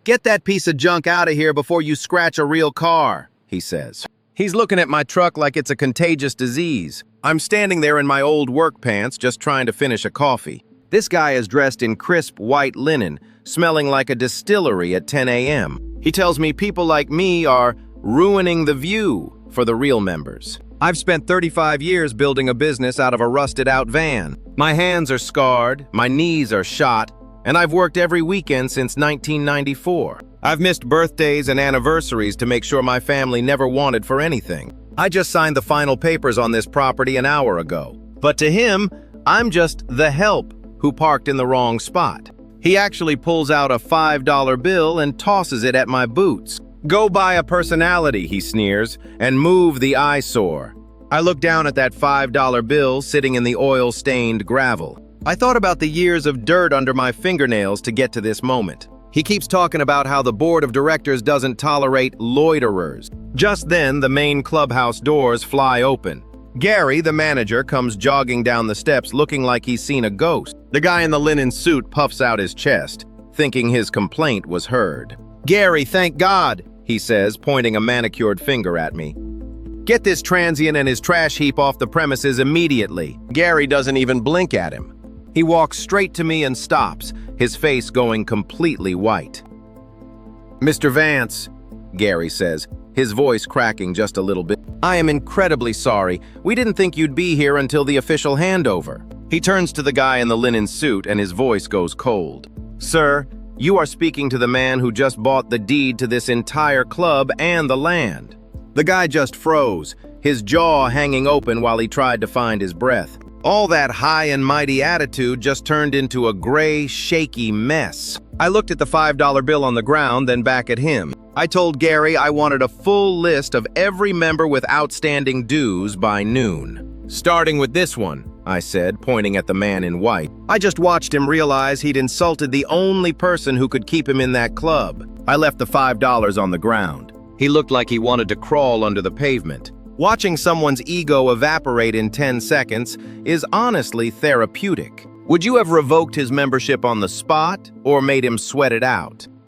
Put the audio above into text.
"Get that piece of junk out of here before you scratch a real car," he says. He's looking at my truck like it's a contagious disease. I'm standing there in my old work pants just trying to finish a coffee. This guy is dressed in crisp white linen, smelling like a distillery at 10 a.m. He tells me people like me are ruining the view for the real members. I've spent 35 years building a business out of a rusted-out van. My hands are scarred, my knees are shot, and I've worked every weekend since 1994. I've missed birthdays and anniversaries to make sure my family never wanted for anything. I just signed the final papers on this property an hour ago. But to him, I'm just the help who parked in the wrong spot. He actually pulls out a $5 bill and tosses it at my boots. "Go buy a personality," he sneers, "and move the eyesore." I look down at that $5 bill sitting in the oil-stained gravel. I thought about the years of dirt under my fingernails to get to this moment. He keeps talking about how the board of directors doesn't tolerate loiterers. Just then, the main clubhouse doors fly open. Gary, the manager, comes jogging down the steps looking like he's seen a ghost. The guy in the linen suit puffs out his chest, thinking his complaint was heard. "Gary, thank God," he says, pointing a manicured finger at me. "Get this transient and his trash heap off the premises immediately." Gary doesn't even blink at him. He walks straight to me and stops, his face going completely white. "Mr. Vance," Gary says, his voice cracking just a little bit, "I am incredibly sorry. We didn't think you'd be here until the official handover." He turns to the guy in the linen suit and his voice goes cold. "Sir, you are speaking to the man who just bought the deed to this entire club and the land." The guy just froze, his jaw hanging open while he tried to find his breath. All that high and mighty attitude just turned into a gray, shaky mess. I looked at the $5 bill on the ground, then back at him. I told Gary I wanted a full list of every member with outstanding dues by noon. "Starting with this one," I said, pointing at the man in white. I just watched him realize he'd insulted the only person who could keep him in that club. I left the $5 on the ground. He looked like he wanted to crawl under the pavement. Watching someone's ego evaporate in 10 seconds is honestly therapeutic. Would you have revoked his membership on the spot or made him sweat it out?